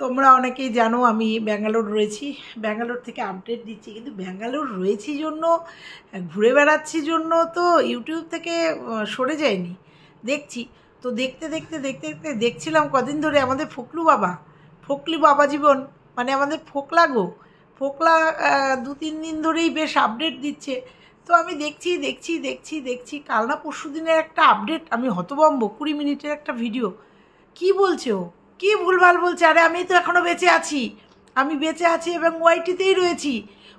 তোমরা অনেকেই জানো আমি ব্যাঙ্গালোর রয়েছি, ব্যাঙ্গালোর থেকে আপডেট দিচ্ছি, কিন্তু ব্যাঙ্গালোর রয়েছি জন্য ঘুরে বেড়াচ্ছি জন্য তো ইউটিউব থেকে সরে যায়নি, দেখছি। তো দেখতে দেখতে দেখতে দেখতে দেখছিলাম কদিন ধরে আমাদের ফোকলি বাবা জীবন, মানে আমাদের ফোকলা দু তিন দিন ধরেই বেশ আপডেট দিচ্ছে। তো আমি দেখছি কাল না পরশু দিনের একটা আপডেট, আমি হতভম্ব, 20 মিনিটের একটা ভিডিও। কি বলছে ও, কি ভুলভাল বলছে। আরে আমি তো এখনও বেঁচে আছি, আমি বেঁচে আছি এবং ওয়াইটিতেই রয়েছি।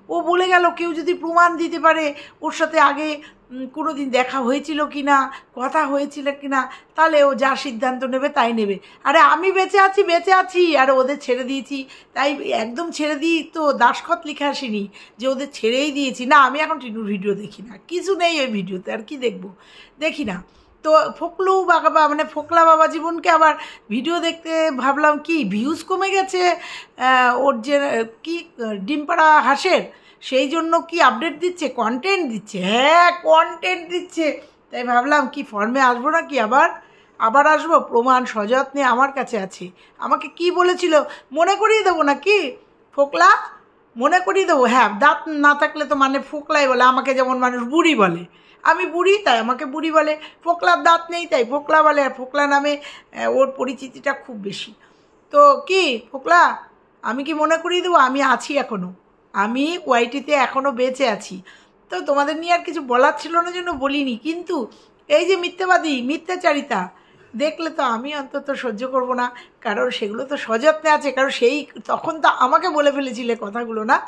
ও বলে গেল কেউ যদি প্রমাণ দিতে পারে ওর সাথে আগে কোনো দিন দেখা হয়েছিল কি না, কথা হয়েছিল কি না, তাহলে ও যা সিদ্ধান্ত নেবে তাই নেবে। আরে আমি বেঁচে আছি আর ওদের ছেড়ে দিয়েছি। তাই একদম ছেড়ে দিই তো দাসখত লিখে আসিনি যে ওদের ছেড়েই দিয়েছি। না, আমি এখন টিনুর ভিডিও দেখি না, কিছু নেই ওই ভিডিওতে, আর কি দেখবো, দেখি না। তো ফোকলা বাবা জীবনকে আবার ভিডিও দেখতে ভাবলাম কি ভিউজ কমে গেছে ওর, যে কি ডিমপাড়া হাঁসের, সেই জন্য কি আপডেট দিচ্ছে, কন্টেন্ট দিচ্ছে। হ্যাঁ, কন্টেন্ট দিচ্ছে। তাই ভাবলাম কি ফর্মে আসবো না কি, আবার আসবো। প্রমাণ সযত্নে আমার কাছে আছে। আমাকে কি বলেছিল মনে করিয়ে দেবো না কি ফোকলা, মনে করিয়ে দেবো। হ্যাঁ, দাঁত না থাকলে তো মানে ফোকলাই বলে, আমাকে যেমন মানুষ বুড়ি বলে, আমি বুড়ি তাই আমাকে বুড়ি বলে। ফোকলার দাঁত নেই তাই ফোকলা বলে, আর ফোকলা নামে ওর পরিচিতিটা খুব বেশি। তো কি ফোকলা, আমি কি মনে করিয়ে দেবো, আমি আছি এখনও, আমি ওয়াইটিতে এখনও বেঁচে আছি। তো তোমাদের নিয়ে আর কিছু বলার ছিল না জন্য বলিনি, কিন্তু এই যে মিথ্যাবাদী, মিথ্যাচারিতা দেখলে তো আমি অন্তত সহ্য করব না, কারণ সেগুলো তো সযত্নে আছে, কারণ তখন তো আমাকে বলে ফেলেছিলে কথাগুলো, না?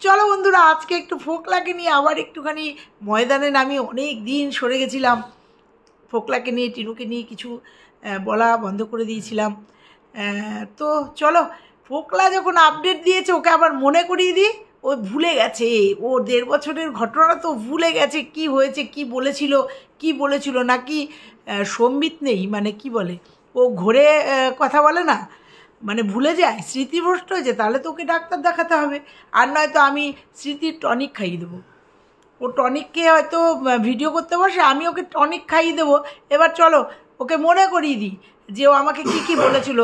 চলো বন্ধুরা, আজকে একটু ফোকলাকে নিয়ে আবার একটুখানি ময়দানে নামি, অনেক দিন সরে গেছিলাম। ফোকলাকে নিয়ে, টিনুকে নিয়ে কিছু বলা বন্ধ করে দিয়েছিলাম। তো চলো, ফোকলা যখন আপডেট দিয়েছে ওকে আবার মনে করিয়ে দিই। ও ভুলে গেছে, ও 1.5 বছরের ঘটনা তো ভুলে গেছে, কি হয়েছে, কি বলেছিল নাকি সম্বিত নেই, মানে কি বলে, ও ঘোরে কথা বলে না, মানে ভুলে যায়, স্মৃতিভ্রষ্ট হয়েছে। তাহলে তো ওকে ডাক্তার দেখাতে হবে, আর নয়তো আমি স্মৃতির টনিক খাইয়ে দেবো। ও টনিক খেয়ে হয়তো ভিডিও করতে বসে, আমি ওকে টনিক খাইয়ে দেবো। এবার চলো ওকে মনে করিয়ে দিই যে ও আমাকে কী বলেছিল।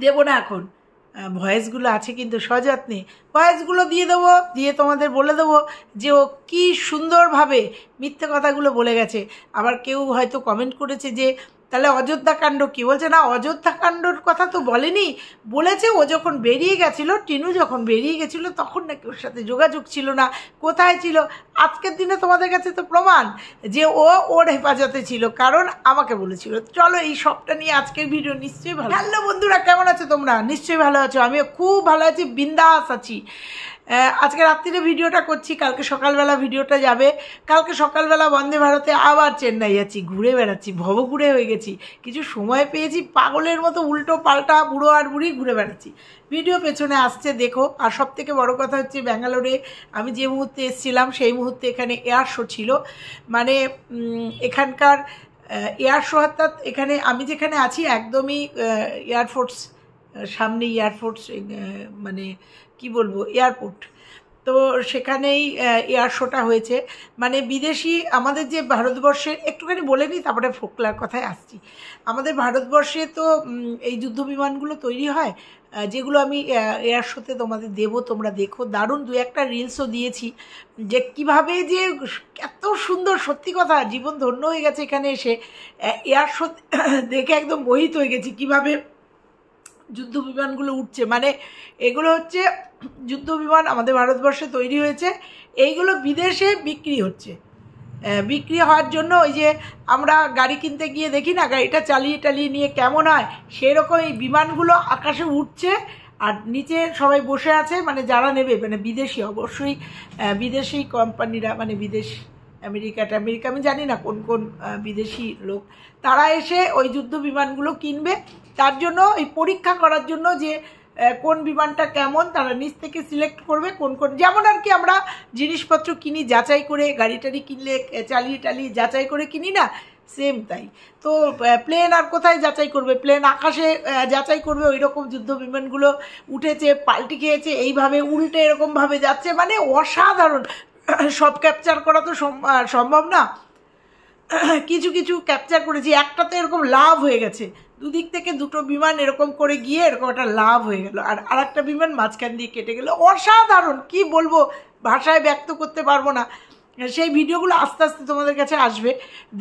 দেবো না এখন, ভয়েসগুলো আছে কিন্তু সযত্নে, ভয়েসগুলো দিয়ে দেবো, দিয়ে তোমাদের বলে দেবো যে ও কী সুন্দরভাবে মিথ্যে কথাগুলো বলে গেছে। আবার কেউ হয়তো কমেন্ট করেছে যে তাহলে অযোধ্যাকাণ্ড কী, বলছে না, অযোধ্যাকাণ্ডর কথা তো বলেনি, বলেছে ও যখন বেরিয়ে গেছিলো, টিনু যখন বেরিয়ে গেছিলো তখন নাকি ওর সাথে যোগাযোগ ছিল না, কোথায় ছিল। আজকের দিনে তোমাদের কাছে তো প্রমাণ যে ও ওর হেফাজতে ছিল, কারণ আমাকে বলেছিল। চলো এই সবটা নিয়ে আজকের ভিডিও নিশ্চয়ই ভালো। হ্যালো বন্ধুরা, কেমন আছো তোমরা? নিশ্চয়ই ভালো আছো, আমিও খুব ভালো আছি, বিন্দাস আছি। আজকে রাত্রিরে ভিডিওটা করছি, কালকে সকালবেলা ভিডিওটা যাবে। কালকে সকালবেলা বন্দে ভারতে আবার চেন্নাই যাচ্ছি, ঘুরে বেড়াচ্ছি, ভবঘুরে হয়ে গেছি, কিছু সময় পেয়েছি, পাগলের মতো উল্টো পাল্টা বুড়ো আর বুড়ি ঘুরে বেড়াচ্ছি। ভিডিও পেছনে আসছে দেখো। আর সব থেকে বড়ো কথা হচ্ছে, ব্যাঙ্গালোরে আমি যে মুহূর্তে এসেছিলাম সেই মুহূর্তে এখানে এয়ার শো ছিল, মানে এখানকার এয়ার শো, অর্থাৎ এখানে আমি যেখানে আছি একদমই এয়ারফোর্স, সামনে এয়ারফোর্স, মানে কি বলবো, এয়ারপোর্ট। তো সেখানেই এয়ার শোটা হয়েছে, মানে বিদেশি, আমাদের যে ভারতবর্ষের, একটুখানি বলে নিই তারপরে ফোকলার কথায় আসছি। আমাদের ভারতবর্ষে তো এই যুদ্ধ বিমানগুলো তৈরি হয়, যেগুলো আমি এয়ার শোতে তোমাদের দেবো, তোমরা দেখো। দারুণ 2-1টা রিলসও দিয়েছি, যে কিভাবে যে এত সুন্দর, সত্যি কথা জীবন ধন্য হয়ে গেছে এখানে এসে। এয়ার শো দেখে একদম মোহিত হয়ে গেছি, কিভাবে যুদ্ধ বিমানগুলো উঠছে। মানে এগুলো হচ্ছে যুদ্ধ বিমান, আমাদের ভারতবর্ষে তৈরি হয়েছে, এইগুলো বিদেশে বিক্রি হচ্ছে। বিক্রি হওয়ার জন্য ওই যে আমরা গাড়ি কিনতে গিয়ে দেখি না, গাড়িটা চালিয়ে নিয়ে কেমন হয়, সেরকম এই বিমানগুলো আকাশে উঠছে আর নিচে সবাই বসে আছে, মানে যারা নেবে, মানে বিদেশি, অবশ্যই বিদেশি কোম্পানিরা, মানে বিদেশ, আমেরিকা আমি জানি না কোন কোন বিদেশি লোক, তারা এসে ওই যুদ্ধ বিমানগুলো কিনবে। তার জন্য এই পরীক্ষা করার জন্য যে কোন বিমানটা কেমন, তারা নিচ থেকে সিলেক্ট করবে কোন কোন, যেমন আর কি আমরা জিনিসপত্র কিনি যাচাই করে, গাড়ি টাড়ি কিনলে চালিয়ে যাচাই করে কিনি না, সেম তাই। তো প্লেন আর কোথায় যাচাই করবে, প্লেন আকাশে যাচাই করবে। ওই রকম যুদ্ধ বিমানগুলো উঠেছে, পাল্টি খেয়েছে, এইভাবে উল্টে এরকমভাবে যাচ্ছে, মানে অসাধারণ। সব ক্যাপচার করা তো সম্ভব না, কিছু ক্যাপচার করেছি। একটা তো এরকম লাভ হয়ে গেছে, দুদিক থেকে দুটো বিমান এরকম করে গিয়ে এরকম একটা লাভ হয়ে গেল, আর আরেকটা বিমান মাঝখান দিয়ে কেটে গেল। অসাধারণ, কি বলবো, ভাষায় ব্যক্ত করতে পারবো না। সেই ভিডিওগুলো আস্তে আস্তে তোমাদের কাছে আসবে,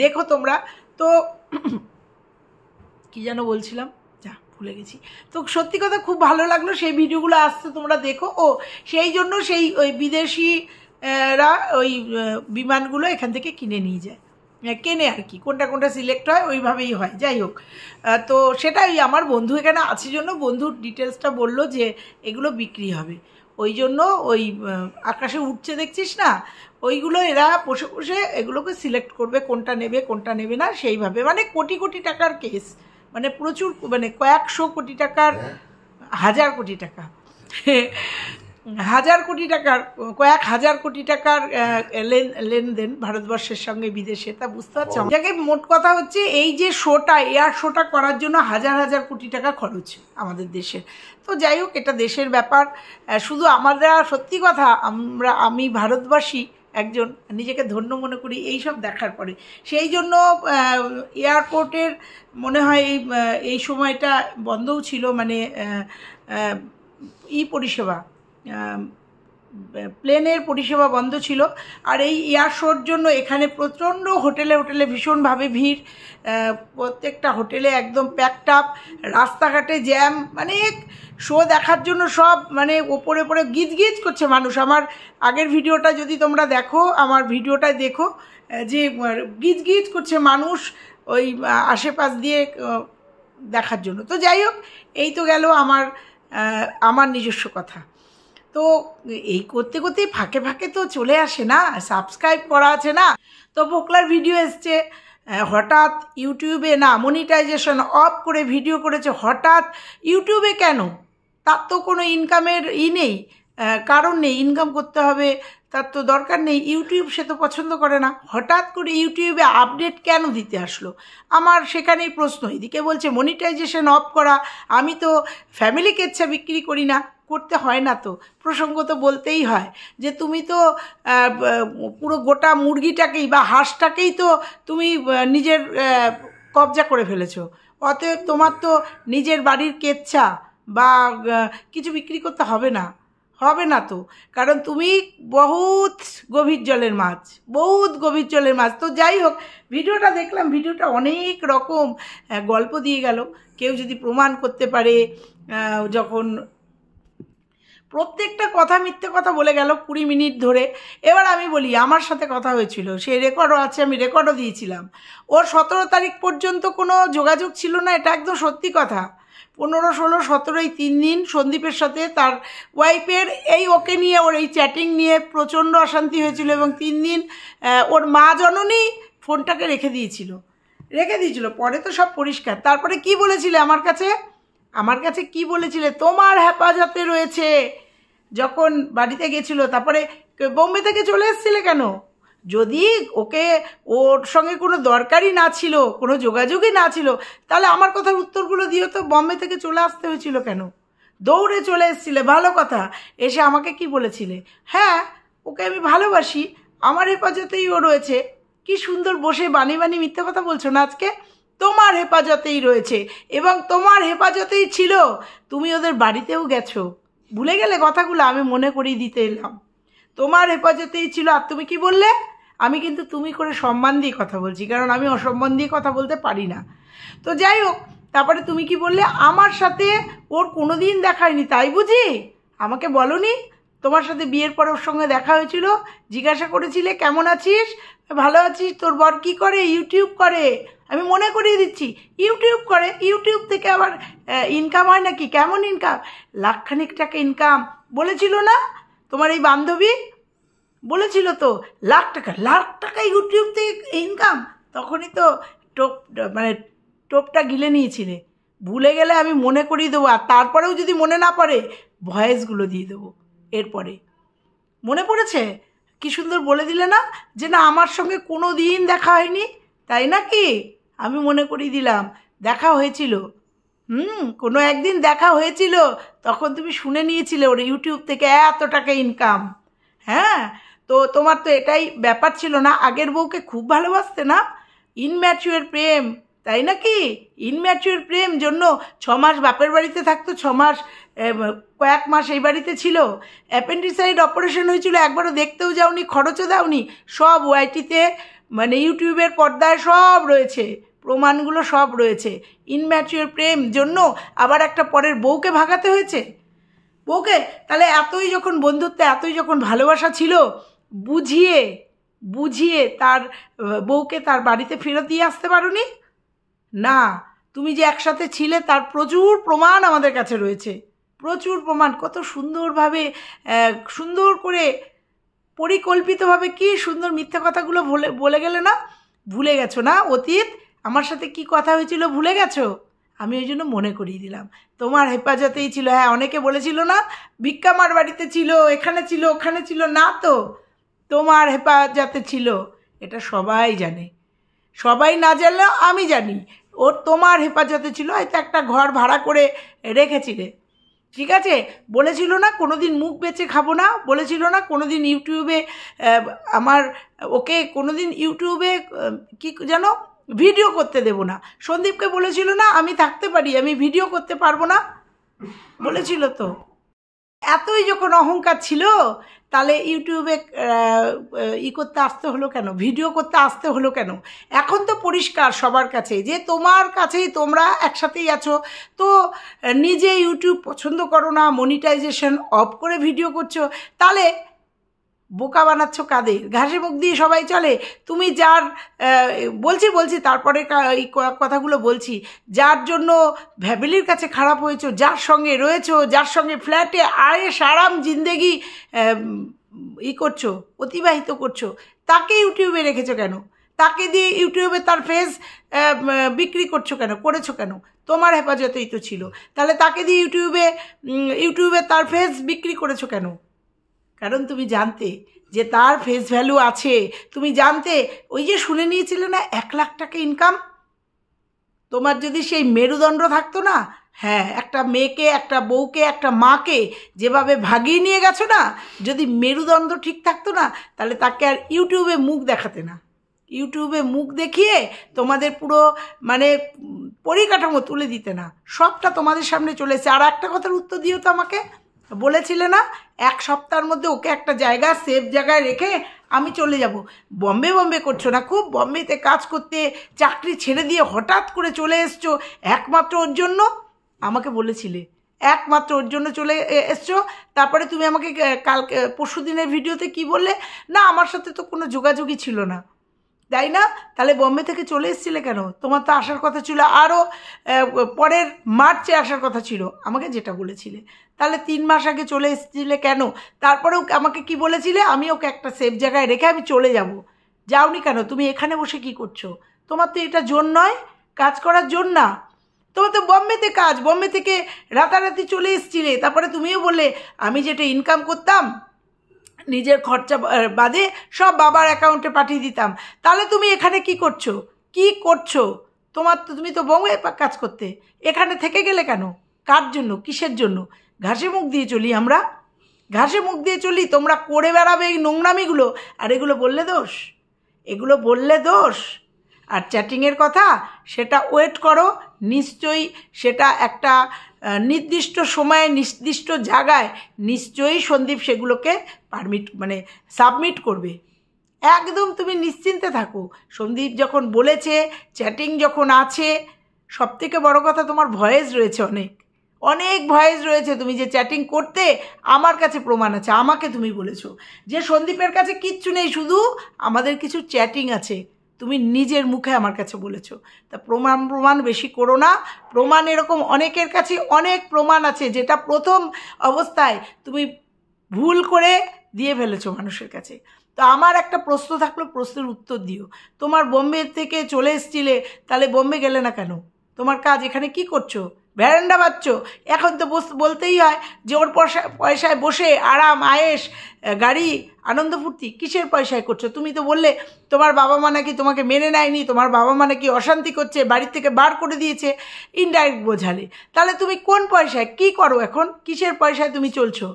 দেখো তোমরা। তো কি যেন বলছিলাম, যা ভুলে গেছি। তো সত্যি কথা খুব ভালো লাগলো, সেই ভিডিওগুলো আসতে তোমরা দেখো। ও সেই জন্য সেই ওই বিদেশিরা ওই বিমানগুলো এখান থেকে কিনে নিয়ে যায়, কেনে আর কি, কোনটা কোনটা সিলেক্ট হয় ওইভাবেই হয়। যাই হোক, তো সেটাই আমার বন্ধু এখানে আছে জন্য বন্ধুর ডিটেলসটা বললো যে এগুলো বিক্রি হবে, ওই জন্য ওই আকাশে উঠছে দেখছিস না, ওইগুলো এরা বসে বসে এগুলোকে সিলেক্ট করবে কোনটা নেবে কোনটা নেবে না, সেইভাবে। মানে কোটি কোটি টাকার কেস, মানে প্রচুর, মানে কয়েকশো কোটি টাকার, হাজার কোটি টাকা, হাজার কোটি টাকার, কয়েক হাজার কোটি টাকার লেনদেন ভারতবর্ষের সঙ্গে বিদেশে, তা বুঝতে পারছো। যাকে মোট কথা হচ্ছে এই যে শোটা, এয়ার শোটা করার জন্য হাজার হাজার কোটি টাকা খরচ আমাদের দেশের। তো যাই হোক, এটা দেশের ব্যাপার। শুধু আমরা, সত্যি কথা, আমি ভারতবাসী একজন, নিজেকে ধন্য মনে করি এই সব দেখার পরে। সেই জন্য এয়ারপোর্টের মনে হয় এই সময়টা বন্ধও ছিল, মানে পরিষেবা, প্লেনের পরিষেবা বন্ধ ছিল। আর এই এয়ার শোর জন্য এখানে প্রচণ্ড হোটেলে হোটেলে ভীষণভাবে ভিড়, প্রত্যেকটা হোটেলে একদম প্যাকড আপ, রাস্তাঘাটে জ্যাম, মানে শো দেখার জন্য সব মানে ওপরে ওপরে গিজ গিজ করছে মানুষ। আমার আগের ভিডিওটা যদি তোমরা দেখো, আমার ভিডিওটায় দেখো যে গিজ গিজ করছে মানুষ ওই আশেপাশ দিয়ে দেখার জন্য। তো যাই হোক, এই তো গেল আমার নিজস্ব কথা। তো এই করতে করতেই ফাঁকে ফাঁকে তো চলে আসে না, সাবস্ক্রাইব করা আছে না, তো পোকলার ভিডিও এসছে হঠাৎ ইউটিউবে, না মনিটাইজেশন অফ করে ভিডিও করেছে হঠাৎ ইউটিউবে। কেন? তার তো কোনো ইনকামের নেই, কারণ নেই, ইনকাম করতে হবে তার তো দরকার নেই। ইউটিউব সে তো পছন্দ করে না, হঠাৎ করে ইউটিউবে আপডেট কেন দিতে আসলো? আমার সেখানেই প্রশ্ন। এদিকে বলছে মনিটাইজেশন অফ করা, আমি তো ফ্যামিলি কেচ্ছা বিক্রি করি না, করতে হয় না, তো প্রসঙ্গ তো বলতেই হয় যে তুমি তো পুরো গোটা মুরগিটাকেই বা হাঁসটাকেই তো তুমি নিজের কবজা করে ফেলেছো, অতএব তোমার তো নিজের বাড়ির কেচ্ছা বা কিছু বিক্রি করতে হবে না, হবে না তো, কারণ তুমি বহুত গভীর জলের মাছ, বহুত গভীর জলের মাছ। তো যাই হোক, ভিডিওটা দেখলাম, ভিডিওটা অনেক রকম গল্প দিয়ে গেল। কেউ যদি প্রমাণ করতে পারে, যখন প্রত্যেকটা কথা মিথ্যে কথা বলে গেল 20 মিনিট ধরে। এবার আমি বলি, আমার সাথে কথা হয়েছিল, সেই রেকর্ডও আছে, আমি রেকর্ডও দিয়েছিলাম। ওর 17 তারিখ পর্যন্ত কোনো যোগাযোগ ছিল না, এটা একদম সত্যি কথা। 15, 16, 17 3 দিন সন্দীপের সাথে, তার ওয়াইফের ওকে নিয়ে, ওর এই চ্যাটিং নিয়ে প্রচণ্ড অশান্তি হয়েছিল, এবং 3 দিন ওর মা জননী ফোনটাকে রেখে দিয়েছিল। পরে তো সব পরিষ্কার। তারপরে কি বলেছিলে আমার কাছে কি বলেছিলে? তোমার হেফাজতে রয়েছে, যখন বাড়িতে গেছিল। তারপরে বোম্বে থেকে চলে এসেছিলে কেন? যদি ওর সঙ্গে কোনো দরকারই না ছিল, কোনো যোগাযোগই না ছিল, তাহলে আমার কথার উত্তরগুলো দিও তো। বোম্বে থেকে চলে আসতে হয়েছিল কেন? দৌড়ে চলে এসেছিলে, ভালো কথা। এসে আমাকে কি বলেছিলে? হ্যাঁ, ওকে আমি ভালোবাসি, আমার হেফাজতেই ও রয়েছে। কি সুন্দর বসে বানি বানি মিথ্যে কথা বলছো না আজকে। তোমার হেফাজতেই রয়েছে, এবং তোমার হেফাজতেই ছিল। তুমি ওদের বাড়িতেও গেছো, ভুলে গেলে কথাগুলো? আমি মনে করিয়ে দিতে এলাম। তোমার হেফাজতেই ছিল। আর তুমি কি বললে? আমি কিন্তু তুমি করে সম্মান দিয়ে কথা বলছি, কারণ আমি অসম্মান দিয়ে কথা বলতে পারি না। তো যাই হোক, তারপরে তুমি কি বললে? আমার সাথে ওর কোনো দিন দেখা হয়নি, তাই বুঝি? আমাকে বলনি? তোমার সাথে বিয়ের পর ওর সঙ্গে দেখা হয়েছিল, জিজ্ঞাসা করেছিলে কেমন আছিস, ভালো আছিস, তোর বর কী করে? ইউটিউব করে। আমি মনে করিয়ে দিচ্ছি, ইউটিউব করে। ইউটিউব থেকে আবার ইনকাম হয় নাকি? কেমন ইনকাম? লাখখানিক টাকা ইনকাম বলেছিল না তোমার এই বান্ধবী? বলেছিল তো, লাখ টাকা ইউটিউব থেকে ইনকাম। তখনই তো টোপটা গিলে নিয়েছিলে। ভুলে গেলে আমি মনে করিয়ে দেবো, আর তারপরেও যদি মনে না পড়ে ভয়েসগুলো দিয়ে দেবো। এরপরে মনে পড়েছে? কি সুন্দর বলে দিলে না যে না, আমার সঙ্গে কোনো দিন দেখা হয়নি, তাই নাকি? আমি মনে করিয়ে দিলাম দেখা হয়েছিল। কোনো একদিন দেখা হয়েছিল, তখন তুমি শুনে নিয়েছিলে ওর ইউটিউব থেকে এত টাকা ইনকাম। হ্যাঁ, তো তোমার তো এটাই ব্যাপার ছিল না, আগের বউকে খুব ভালোবাসতে না, ইনম্যাচুয়ার প্রেম, তাই নাকি? ইনম্যাচিওর প্রেম জন্য 6 মাস বাপের বাড়িতে থাকতো, 6 মাস কয়েক মাস এই বাড়িতে ছিল, অ্যাপেন্ডিসাইড অপারেশন হয়েছিল, একবারও দেখতেও যাওনি, খরচও দাওনি, সব ওয়াইটিতে মানে ইউটিউবের পর্দায় সব রয়েছে, প্রমাণগুলো সব রয়েছে। ইনম্যাচিওর প্রেম জন্য আবার একটা পরের বউকে ভাগাতে হয়েছে, বউকে। তাহলে এতই যখন বন্ধুত্ব, এতই যখন ভালোবাসা ছিল, বুঝিয়ে বুঝিয়ে তার বউকে তার বাড়িতে ফেরত দিয়ে আসতে পারোনি? না, তুমি যে একসাথে ছিলে তার প্রচুর প্রমাণ আমাদের কাছে রয়েছে, প্রচুর প্রমাণ। কত সুন্দরভাবে, সুন্দর করে পরিকল্পিতভাবে কি সুন্দর মিথ্যা কথাগুলো বলে গেলে না? ভুলে গেছো না অতীত? আমার সাথে কি কথা হয়েছিল ভুলে গেছো? আমি ওই জন্য মনে করিয়ে দিলাম, তোমার হেফাজতেই ছিল। হ্যাঁ, অনেকে বলেছিল না ভিক্ষামার বাড়িতে ছিল, এখানে ছিল, ওখানে ছিল, না তো, তোমার হেফাজতে ছিল, এটা সবাই জানে। সবাই না জানলেও আমি জানি, ও তোমার হেফাজতে ছিল, হয়তো একটা ঘর ভাড়া করে রেখেছিলে, ঠিক আছে? বলেছিল না কোনোদিন মুখ বেচে খাবো না, বলেছিল না কোনোদিন ইউটিউবে ওকে কোনোদিন ইউটিউবে কি যেন ভিডিও করতে দেবো না। সন্দীপকে বলেছিল না আমি থাকতে পারি, আমি ভিডিও করতে পারবো না, বলেছিল তো। এতই যখন অহংকার ছিল, তাহলে ইউটিউবে করতে আসতে হলো কেন, ভিডিও করতে আসতে হলো কেন? এখন তো পরিষ্কার সবার কাছে যে তোমার কাছেই তোমরা একসাথেই আছো, তো নিজে ইউটিউব পছন্দ করো না, মনিটাইজেশন অফ করে ভিডিও করছো, তাহলে বোকা বানাচ্ছ কাদের? ঘাসে মুখ দিয়ে সবাই চলে। তুমি যার বলছি তারপরে এই কথাগুলো বলছি, যার জন্য ফ্যামিলির কাছে খারাপ হয়েছো, যার সঙ্গে রয়েছো, যার সঙ্গে ফ্ল্যাটে আয়েশ আরাম জিন্দেগি করছো, অতিবাহিত করছো, তাকে ইউটিউবে রেখেছো কেন? তাকে দিয়ে ইউটিউবে তার ফেস বিক্রি করছো কেন, করেছো কেন? তোমার হেফাজতেই তো ছিল, তাহলে তাকে দিয়ে ইউটিউবে তার ফেস বিক্রি করেছো কেন? কারণ তুমি জানতে যে তার ফেস ভ্যালু আছে, তুমি জানতে। ওই যে শুনে নিয়েছিলে না 1 লাখ টাকা ইনকাম, তোমার যদি সেই মেরুদণ্ড থাকতো না, হ্যাঁ, একটা মেয়েকে, একটা বউকে, একটা মাকে যেভাবে ভাগিয়ে নিয়ে গেছো না, যদি মেরুদণ্ড ঠিক থাকতো না, তাহলে তাকে আর ইউটিউবে মুখ দেখাতে না। ইউটিউবে মুখ দেখিয়ে তোমাদের পুরো মানে পরিকাঠামো তুলে দিতে না, সবটা তোমাদের সামনে চলেছে। আর একটা কথার উত্তর দিও তো আমাকে, বলেছিলে না 1 সপ্তাহের মধ্যে ওকে একটা জায়গা, সেফ জায়গায় রেখে আমি চলে যাব। বম্বে করছো না? খুব বম্বেতে কাজ করতে চাকরি ছেড়ে দিয়ে হঠাৎ করে চলে এসছো একমাত্র ওর জন্য, আমাকে বলেছিলে, একমাত্র ওর জন্য চলে এসছো। তারপরে তুমি আমাকে কালকে পরশু দিনের ভিডিওতে কি বললে, না আমার সাথে তো কোনো যোগাযোগই ছিল না, তাই না? তাহলে বম্বে থেকে চলে এসেছিলে কেন? তোমার তো আসার কথা ছিল আরও পরের মার্চে আসার কথা ছিল, আমাকে যেটা বলেছিলে। তাহলে 3 মাস আগে চলে এসেছিলে কেন? তারপরেও আমাকে কি বলেছিলে, আমি ওকে একটা সেফ জায়গায় রেখে আমি চলে যাব। যাওনি কেন? তুমি এখানে বসে কি করছো? তোমার তো এটা জোন নয়, কাজ করার জোন না। তোমার তো বম্বেতে কাজ, বম্বে থেকে রাতারাতি চলে এসেছিলে। তারপরে তুমিও বললে আমি যেটা ইনকাম করতাম নিজের খরচা বাদে সব বাবার অ্যাকাউন্টে পাঠিয়ে দিতাম। তাহলে তুমি এখানে কি করছো? কি করছো? তুমি তো বম্বে কাজ করতে, এখানে থেকে গেলে কেন? কার জন্য, কিসের জন্য? ঘাসে মুখ দিয়ে চলি আমরা, ঘাসে মুখ দিয়ে চলি। তোমরা করে বেড়াবে এই নোংরামিগুলো, আর এগুলো বললে দোষ, এগুলো বললে দোষ। আর চ্যাটিংয়ের কথা, সেটা ওয়েট করো, নিশ্চয়ই সেটা একটা নির্দিষ্ট সময়ে নির্দিষ্ট জায়গায় নিশ্চয়ই সন্দীপ সেগুলোকে সাবমিট করবে। একদম তুমি নিশ্চিন্তে থাকো। সন্দীপ যখন বলেছে, চ্যাটিং যখন আছে, সবথেকে বড় কথা তোমার ভয়েস রয়েছে, অনেক ভয়েস রয়েছে। তুমি যে চ্যাটিং করতে, আমার কাছে প্রমাণ আছে, আমাকে তুমি বলেছো যে সন্দীপের কাছে কিচ্ছু নেই, শুধু আমাদের কিছু চ্যাটিং আছে, তুমি নিজের মুখে আমার কাছে বলেছো। তা প্রমাণ বেশি করো না। প্রমাণ এরকম অনেকের কাছে অনেক প্রমাণ আছে, যেটা প্রথম অবস্থায় তুমি ভুল করে দিয়ে ফেলেছো মানুষের কাছে। তো আমার একটা প্রশ্ন থাকলো, প্রশ্নের উত্তর দিও। তোমার বম্বে থেকে চলে এসেছিলে, তাহলে বম্বে গেলে না কেন? তোমার কাজ এখানে কি করছো? ভ্যারান্ডা বাচ্চো। এখন তো বলতেই হয় যে ওর পয়সায় বসে আরাম আয়েশ, গাড়ি, আনন্দ ফুর্তি কিসের পয়সায় করছো? তুমি তো বললে তোমার বাবা মা নাকি তোমাকে মেনে নেয়নি, তোমার বাবা মা নাকি অশান্তি করছে, বাড়ির থেকে বার করে দিয়েছে, ইনডাইরেক্ট বোঝালে। তাহলে তুমি কোন পয়সায় কি করো এখন? কিসের পয়সায় তুমি চলছো?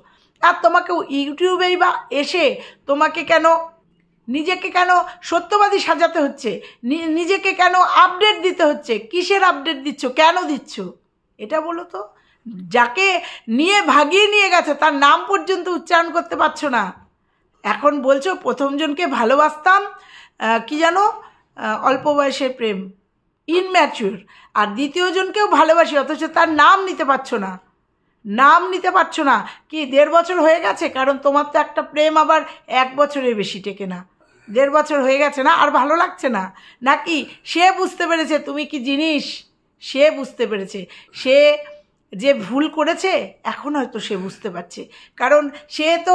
আর তোমাকে ইউটিউবেই বা এসে তোমাকে কেন নিজেকে কেন সত্যবাদী সাজাতে হচ্ছে, নিজেকে কেন আপডেট দিতে হচ্ছে? কিসের আপডেট দিচ্ছ, কেন দিচ্ছ এটা বলো তো? যাকে নিয়ে ভাগিয়ে নিয়ে গেছে তার নাম পর্যন্ত উচ্চারণ করতে পারছো না। এখন বলছো প্রথমজনকে ভালোবাসতাম, কি জানো, অল্প বয়সের প্রেম, ইনম্যাচিউর, আর দ্বিতীয়জনকেও ভালোবাসি, অথচ তার নাম নিতে পারছো না, নাম নিতে পারছো না। কি 1.5 বছর হয়ে গেছে? কারণ তোমার তো একটা প্রেম আবার 1 বছরের বেশি টেকে না। 1.5 বছর হয়ে গেছে না? আর ভালো লাগছে না নাকি? সে বুঝতে পেরেছে তুমি কি জিনিস, সে বুঝতে পেরেছে। সে যে ভুল করেছে এখন হয়তো সে বুঝতে পারছে, কারণ সে তো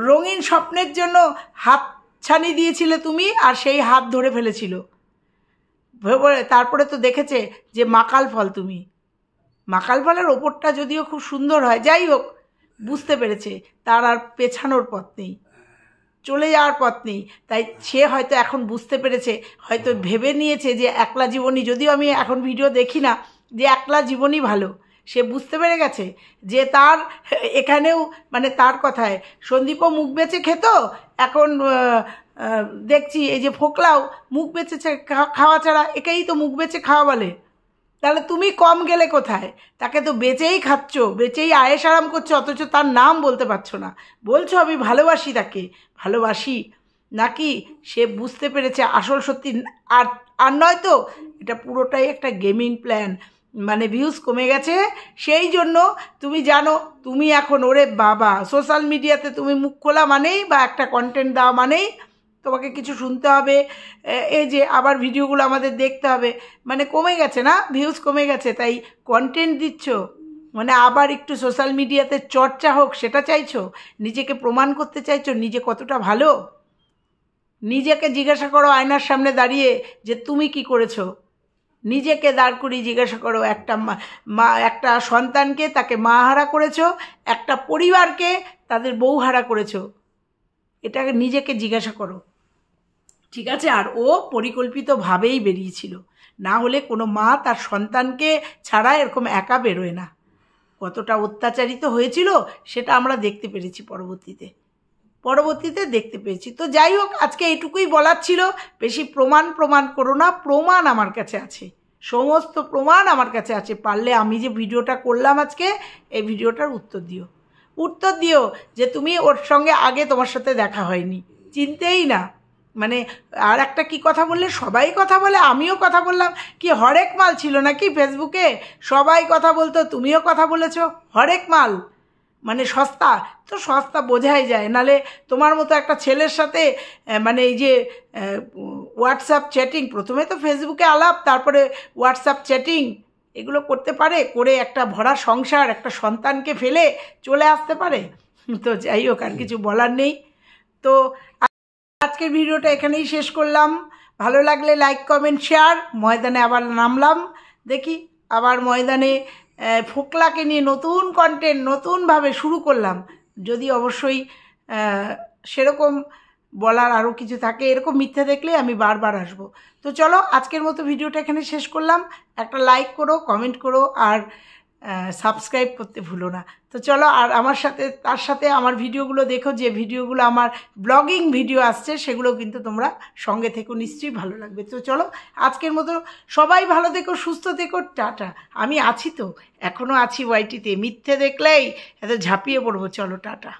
রঙিন স্বপ্নের জন্য হাত ছানি দিয়েছিলে তুমি, আর সেই হাত ধরে ফেলেছিল। তারপরে তো দেখেছে যে মাকাল ফল তুমি। মাকাল ফলের ওপরটা যদিও খুব সুন্দর হয়, যাই হোক, বুঝতে পেরেছে তার আর পেছানোর পথ নেই, চলে যাওয়ার পথ নেই। তাই সে হয়তো এখন বুঝতে পেরেছে, হয়তো ভেবে নিয়েছে যে একলা জীবনই, যদিও আমি এখন ভিডিও দেখি না, যে একলা জীবনই ভালো। সে বুঝতে পেরে গেছে যে তার এখানেও, মানে তার কথায় সন্দীপও মুখ বেচে খেত, এখন দেখছি এই যে ফোকলাও মুখ বেচেছে খাওয়া ছাড়া, একেই তো মুখ বেচে খাওয়া বলে। তাহলে তুমি কম গেলে কোথায়? তাকে তো বেচেই খাচ্ছ, বেচেই আয়েশ আরাম করছো, অথচ তার নাম বলতে পারছো না। বলছো আমি ভালোবাসি তাকে, ভালোবাসি নাকি? সে বুঝতে পেরেছে আসল সত্যি। আর আর নয় তো, এটা পুরোটাই একটা গেমিং প্ল্যান। মানে ভিউজ কমে গেছে, সেই জন্য তুমি জানো, তুমি এখন ওরে বাবা সোশ্যাল মিডিয়াতে তুমি মুখ খোলা মানেই বা একটা কন্টেন্ট দেওয়া মানেই তোমাকে কিছু শুনতে হবে, এই যে আবার ভিডিওগুলো আমাদের দেখতে হবে, মানে কমে গেছে না, ভিউজ কমে গেছে, তাই কন্টেন্ট দিচ্ছ, মানে আবার একটু সোশ্যাল মিডিয়াতে চর্চা হোক সেটা চাইছো, নিজেকে প্রমাণ করতে চাইছো নিজে কতটা ভালো। নিজেকে জিজ্ঞাসা করো আয়নার সামনে দাঁড়িয়ে যে তুমি কি করেছো। নিজেকে দাঁড় করিয়ে জিজ্ঞাসা করো, একটা সন্তানকে তাকে মা হারা করেছো, একটা পরিবারকে তাদের বউ হারা করেছো, এটাকে নিজেকে জিজ্ঞাসা করো, ঠিক আছে? আর ও পরিকল্পিতভাবেই বেরিয়েছিল, না হলে কোনো মা তার সন্তানকে ছাড়া এরকম একা বেরোয় না। কতটা অত্যাচারিত হয়েছিল সেটা আমরা দেখতে পেরেছি, পরবর্তীতে দেখতে পেয়েছি। তো যাই হোক, আজকে এইটুকুই বলার ছিল। বেশি প্রমাণ করো না, প্রমাণ আমার কাছে আছে, সমস্ত প্রমাণ আমার কাছে আছে। পারলে আমি যে ভিডিওটা করলাম আজকে, এই ভিডিওটার উত্তর দিও যে তুমি ওর সঙ্গে আগে তোমার সাথে দেখা হয়নি, চিনতেই না। মানে আর একটা কি কথা বললে, সবাই কথা বলে, আমিও কথা বললাম, কি হরেক মাল ছিল নাকি ফেসবুকে? সবাই কথা বলতো, তুমিও কথা বলেছো, হরেক মাল মানে সস্তা। তো সস্তা বোঝাই যায়, নালে তোমার মতো একটা ছেলের সাথে মানে এই যে হোয়াটসঅ্যাপ চ্যাটিং, প্রথমে তো ফেসবুকে আলাপ, তারপরে হোয়াটসঅ্যাপ চ্যাটিং, এগুলো করতে পারে, করে একটা ভরা সংসার, একটা সন্তানকে ফেলে চলে আসতে পারে। তো যাই হোক, আর কিছু বলার নেই। তো আজকের ভিডিওটা এখানেই শেষ করলাম। ভালো লাগলে লাইক কমেন্ট শেয়ার। ময়দানে আবার নামলাম, দেখি আবার ময়দানে ফোকলাকে নিয়ে নতুন কন্টেন্ট নতুনভাবে শুরু করলাম। যদি অবশ্যই সেরকম বলার আরও কিছু থাকে, এরকম মিথ্যে দেখলে আমি বারবার আসবো। তো চলো, আজকের মতো ভিডিওটা এখানে শেষ করলাম। একটা লাইক করো, কমেন্ট করো, আর সাবস্ক্রাইব করতে ভুলো না। তো চলো, আর তার সাথে আমার ভিডিওগুলো দেখো, যে ভিডিওগুলো আমার ব্লগিং ভিডিও আসছে সেগুলো কিন্তু তোমরা সঙ্গে থেকো, নিশ্চয়ই ভালো লাগবে। তো চলো, আজকের মতো সবাই ভালো থেকো, সুস্থ থেকো, টাটা। আমি আছি তো, এখনও আছি ওয়াইটিতে, মিথ্যে দেখলেই এত ঝাঁপিয়ে পড়বো। চলো, টাটা।